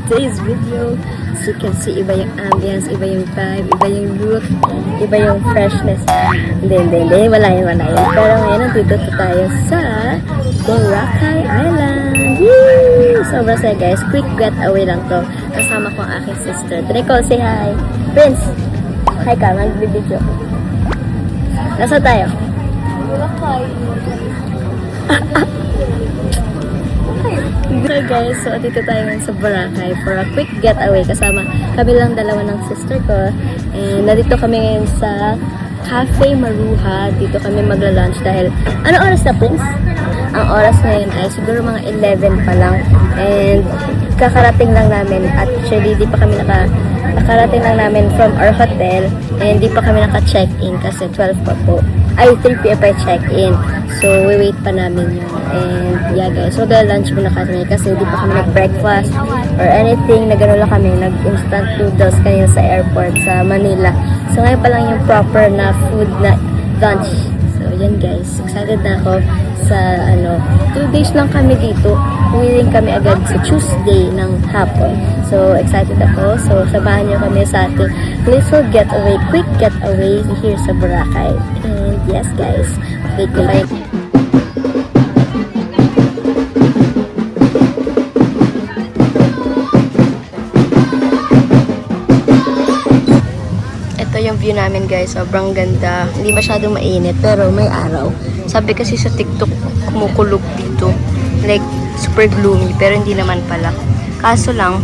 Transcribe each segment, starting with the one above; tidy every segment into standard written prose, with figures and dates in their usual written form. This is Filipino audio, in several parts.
today's video. So you can see, iba yung ambience, iba yung vibe, iba yung look, iba yung freshness. Hindi, wala yun. Pero ngayon, nandito tayo sa Boracay Island. Yee! Sobrang saya guys, quick getaway lang to. Kasama ko ang aking sister. Nicole, say hi. Prince, hi ka, mag-video. Nasa tayo? Boracay. So guys, so dito tayo ngayon sa Boracay for a quick getaway. Kasama kami lang dalawa ng sister ko. And nandito kami ngayon sa Cafe Maruha. Dito kami magla-lunch dahil... Anong oras na, Prince? Ang oras ngayon ay siguro mga 11 pa lang. And kakarating lang namin. Actually, di pa kami nakarating lang namin from our hotel. And di pa kami naka-check-in kasi 12 pa po. Ay, 3 p.m. pa check-in. So, wait pa namin yun. And, yeah guys, mag-lunch muna kami kasi di pa kami nag-breakfast or anything. Nag-ano lang kami, nag-instant noodles kanina sa airport sa Manila. So, ngayon pa lang yung proper na food na lunch. So, yan guys. Excited na ako sa, 2 days lang kami dito. Uwi rin kami agad sa Tuesday ng hapon. So, excited ako. So, sabahan niyo kami sa ating little getaway, quick getaway here sa Boracay. And, yes guys, wait ko lang. Ito yung view namin guys, sobrang ganda. Hindi masyadong mainit, pero may araw. Sabi kasi sa TikTok, kumukulog dito. Like, super gloomy, pero hindi naman pala. Kaso lang,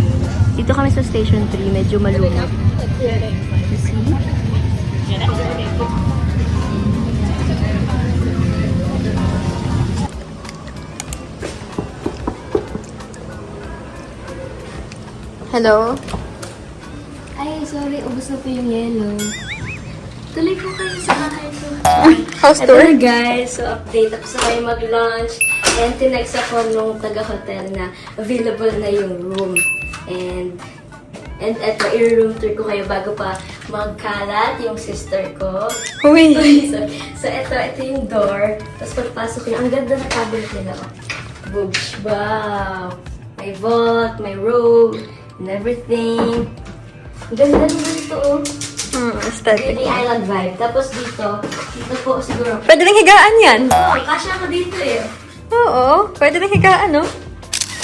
dito kami sa Station 3, medyo malumot. You see? Hello? Ay, sorry. Ubus na po yung yellow. Tuloy po kayo sa bahay ko. House tour? Ito na guys. So, update. Tapos na kayo mag-lunch. And tinext ako nung taga-hotel na available na yung room. And eto, i-room tour ko kayo bago pa magkalat yung sister ko. Uy! So ito yung door. Tapos pagpasok nyo, ang ganda na cabinet nila. Oh. Boobs. Wow! May vault, may robe, and everything. Ang ganda naman ito, oh. Aesthetic. Really island vibe. Tapos dito po siguro. Pwede lang higaan yan. Oh, kasya ako dito eh. Oo, pwede lang higaan, no?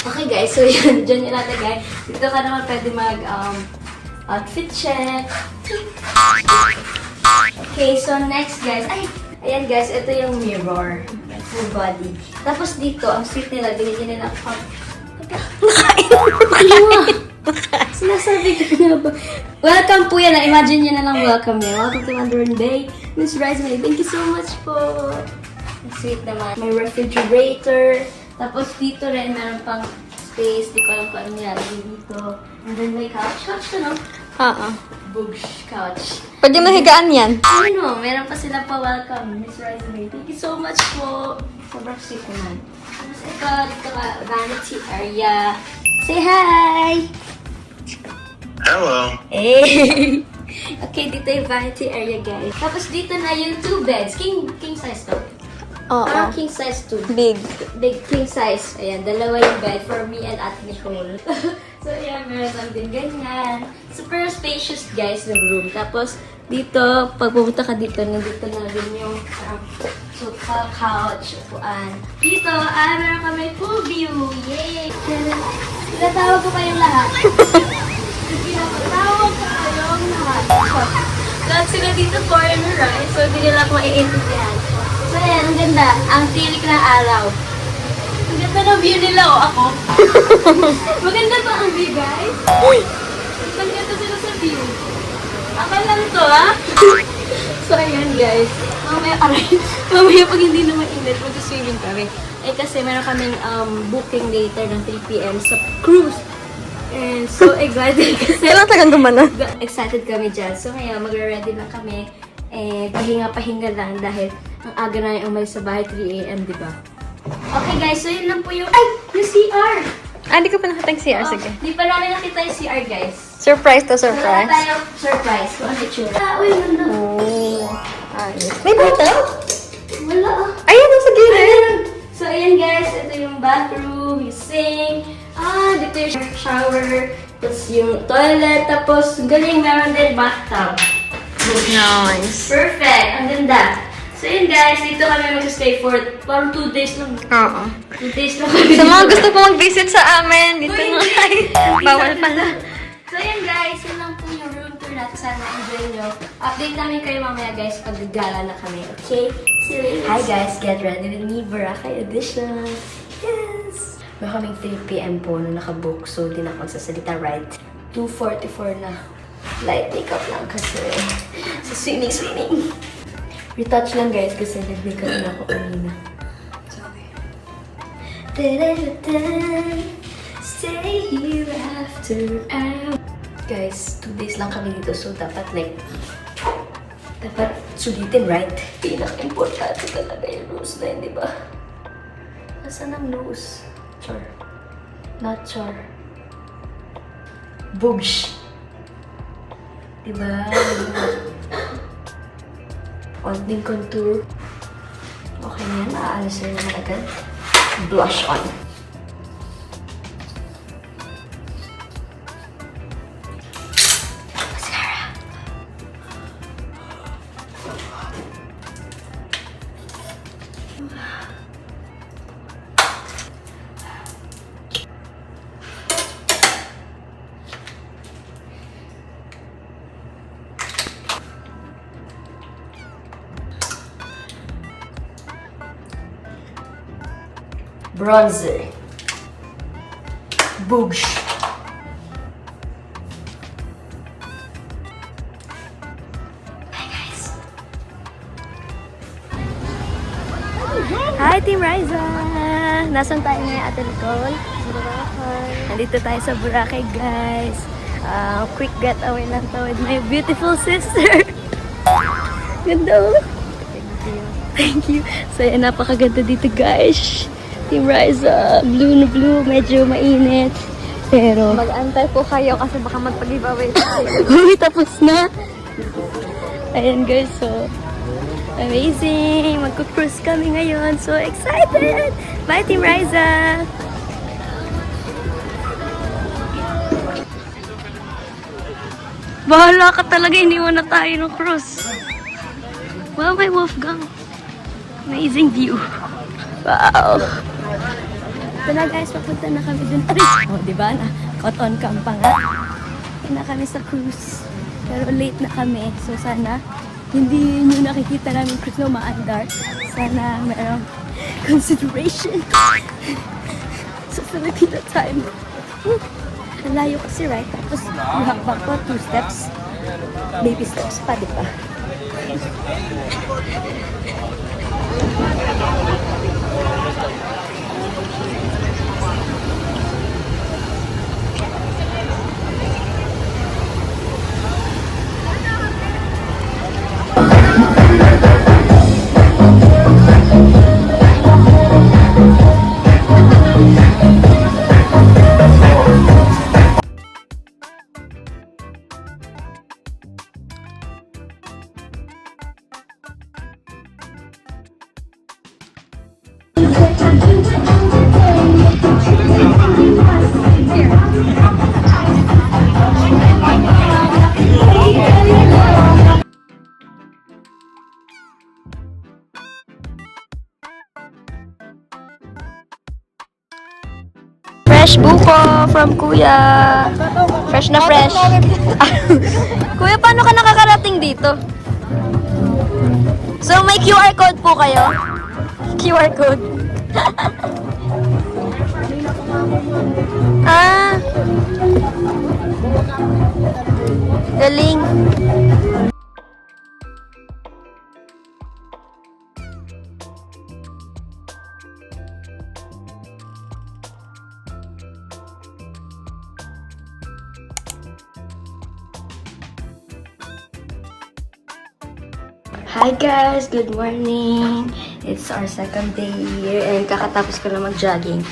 Okay guys, so yun, dyan yung natin Dito ka naman pwede mag outfit check. Okay, so next guys, ayan guys, ito yung mirror. Full body. Tapos dito, ang seat nila, binigyan nila sinasabi ko na ba? Welcome po yan. Imagine nyo na lang welcome niya. Welcome to Mandarin Bay. Miss Rice, thank you so much po. Sweet naman. May refrigerator. Tapos dito rin, meron pang space. Di ko alam kung ano nilalagay dito. And then may couch. Couch to, no? Oo. Boosh couch. Pwede mo higaan yan. Ano, meron pa sila pa welcome. Miss Rice, thank you so much po. Sobrang sweet naman. Tapos ito, dito ka, vanity area. Say hi! Hello. Hey! Okay, dito yung vanity area, guys. Tapos dito na yung 2 beds. King size to. Oo. Parang king size to. Big. Big king size. Ayan, dalawa yung bed for me and Ate Nicole. So, ayan, meron kami din ganyan. Super spacious, guys, ng room. Tapos, dito, pag pupunta ka dito, nandito na rin yung sofa, couch, upuan. Dito, meron kami full view. Yay! Tinatawag ko kayong lahat. Tinatawag ko kayong lahat. Lahat sila dito foreigner, right? So, hindi nila ako maiintindihan. So, ayan, ang ganda. Ang tilik na araw. Ang ganda ng view nila, oh, ako. Maganda ba ang view, guys? Ang ganda sila sa view. Akal lang to, ha? So, ayan, guys. Mamaya pag hindi naman init, mag-swimming kami. Eh, kasi meron kaming booking later ng 3 p.m. sa cruise. And so excited kasi. Kailan tagang gumana? Excited kami dyan. So, ngayon, magre-ready lang kami. Eh, pahinga-pahinga lang dahil ang aga na yung umalis sa bahay, 3 a.m., di ba? Okay, guys. So, yun lang po yung... Ay! Yung CR! Hindi ko pa nakita yung CR. Sige. Di pa namin nakita yung CR, guys. Surprise to Wala surprise. tayong surprise kung ano yung tsura. Uy, ganda. Oh. Ayos. May bata? Wala, ah. Ayun, nasa gilid. Ayan. So, ayan guys, ito yung bathroom, yung sink. Dito yung shower. Tapos yung toilet, tapos galing meron din bathtub. Nice. Perfect! Ang ganda. So yun guys, dito kami mag-stay for parang 2 days lang. Oo. 2 days lang kami. Sa mga gusto po mag-visit sa amin, dito na kayo. Bawal pala. So yun guys, yun lang po yung room tour natin. Sana enjoy nyo. Update namin kayo mamaya guys pag gala na kami. Okay? See you later. Hi guys, get ready with me, Boracay Edition. Yes! May kaming 3 p.m. po na nakabook, so di na ako magsasalita right. 2:44 na. Light makeup lang kasi sa swimming. Retouch lang guys kasi nag-makeup na ako kanina. Sorry. Stay here after hours. Guys, 2 days lang kami dito, so dapat sulitin, right? Pinaka-importante talaga yung rules na yun, di ba? Nasaan ang rules? Char. Not char. Boogsh. Diba? Onting contour. Okay na yan. Aalis na naman agad. Blush on. Mascara. Bronzer. Boogsh. Hi guys. Hi Team Riza! Nasaan tayo ngayon, Ate Nicole? Boracay. Nandito tayo sa Boracay guys. Quick getaway lang to with my beautiful sister. Ganda oh. Thank you. So, yan, napakaganda dito, guys. Team Riza, blue na blue, medyo mainit. Pero, Mag-antay po kayo kasi baka magpag-giveaway tayo. uy, tapos na. Ayan, guys, so, amazing. Magko-cruise kami ngayon. So excited. Bye, Team Riza. Bahala ka talaga, iniwan na tayo ng cruise. Wow, may Wolfgang. Amazing view. Wow. Ito na guys, papunta na kami dun. Oh, di ba? Caught on cam pa nga. Ito na kami sa cruise. Pero late na kami. So sana hindi nyo nakikita namin cruise na umaandar. Sana mayroong consideration. Sa Filipino time. Ang layo kasi, right? Tapos yung hakbang ko, 2 steps. Baby steps pa, di ba? Fresh buko from Kuya. Fresh na fresh. Kuya, paano ka nakakarating dito? So, may QR code po kayo? QR code. Ah. Galing. Hi guys! Good morning! It's our second day here and kakatapos ko na mag-jogging.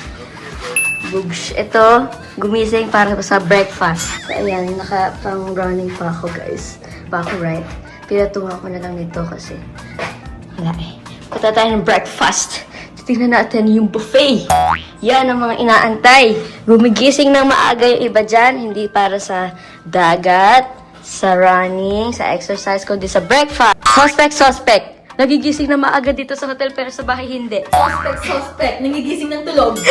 Boogs. Ito, gumising para sa breakfast. So, ayan, nakapang-running pa ako guys. Pa ako, right? Pinatuwa ko na lang nito kasi wala eh. Punta tayo ng breakfast. Dito tingnan natin yung buffet. Yan ang mga inaantay. Gumigising ng maaga yung iba dyan, hindi para sa dagat, sa running, sa exercise, kundi sa breakfast. Suspect. Nagigising na maaga dito sa hotel pero sa bahay hindi. Suspect. Nangigising ng tulog.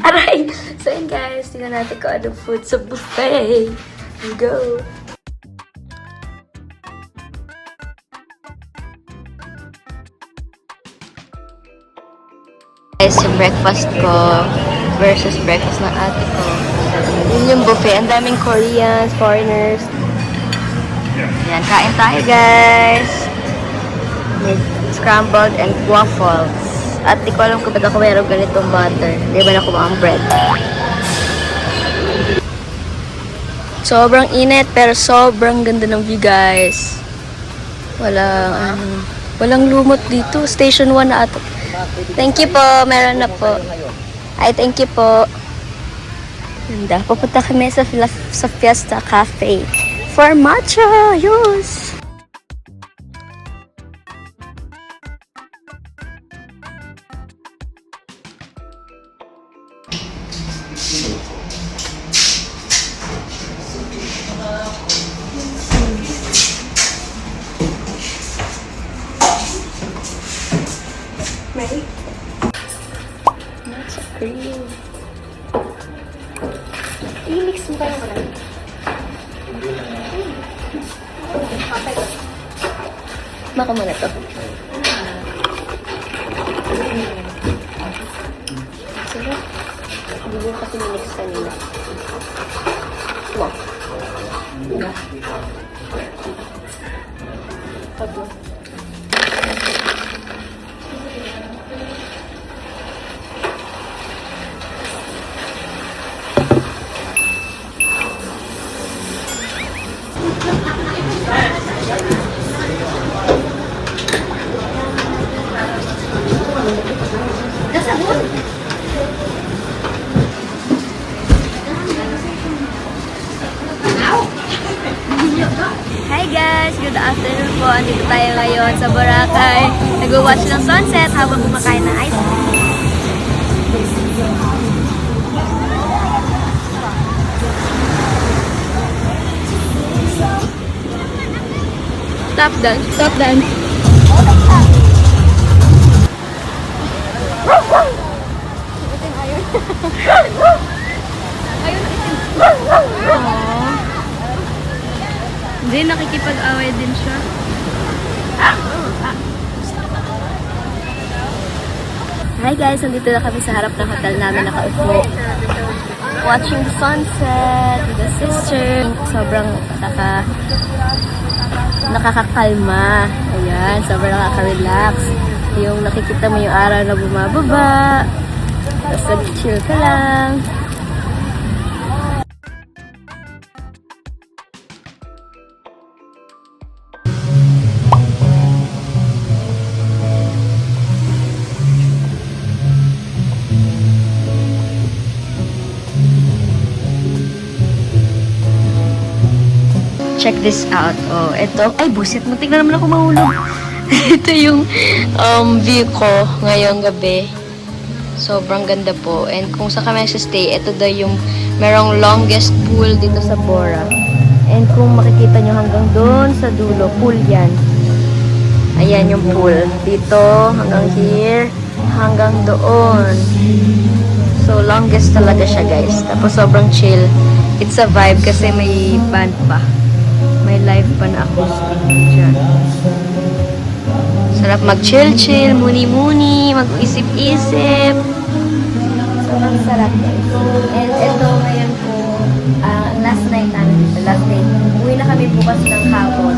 Aray! So yun guys, tingnan natin kung anong food sa buffet. Go! Guys, yung breakfast ko versus breakfast ng ate ko. Yun yung buffet. Ang daming Koreans, foreigners. Yan, kain tayo guys. May scrambled and waffles. At di ko alam kung ba't ako mayroong ganitong butter. Di ba na kumang bread. Sobrang init pero sobrang ganda ng view guys. Walang lumot dito. Station 1 na ato. Thank you po. Meron na po. Ay, thank you po. Ganda. Pupunta kami sa Fiesta Cafe for matcha. Yes! Ready? Matcha cream. I-mix mo kayo wala. Maka muna to. Sige. Hindi mo kasi minix kanina. Wow. Pagod. Hi guys! Good afternoon po. Andito tayo ngayon sa Boracay. Nag-watch ng sunset habang kumakain ng ice cream. Stop dance. Stop dance. Hindi, nakikipag-away din siya. Hi guys, nandito na kami sa harap ng hotel namin nakaupo. Watching the sunset with the sister. Sobrang nakakakalma. Ayan, sobrang nakaka-relax. Yung nakikita mo yung araw na bumababa. Tapos nag-chill ka lang. Check this out. Oh, ito. Ay, busit. Muntik na naman ako mahulog. Ito yung view ko ngayong gabi. Sobrang ganda po. And kung sa kami stay, ito daw yung merong longest pool dito sa Bora. And kung makikita nyo hanggang doon sa dulo, pool yan. Ayan yung pool. Dito, hanggang here, hanggang doon. So, longest talaga siya, guys. Tapos, sobrang chill. It's a vibe kasi may band pa. May live pa na acoustic dyan. Sarap mag-chill-chill, muni-muni, mag-isip-isip. Sobrang sarap guys. And ito ngayon po, last night namin dito. Last night. Uwi na kami bukas ng hapon.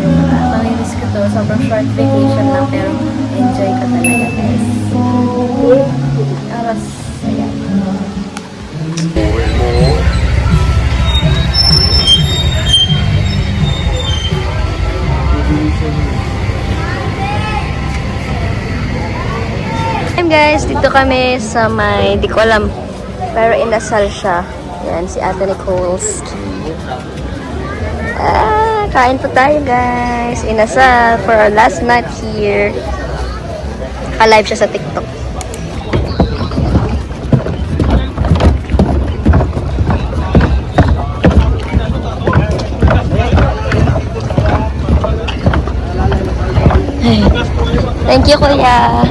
So, mamimiss ko to. Sobrang short vacation lang pero enjoy ko talaga guys. Tapos, ayan. Guys, dito kami sa may, di ko alam, pero inasal siya. Yan, si Ate Nicole's. Kain po tayo guys. Inasal for our last night here. Naka-live siya sa TikTok. Ay. Thank you, kuya.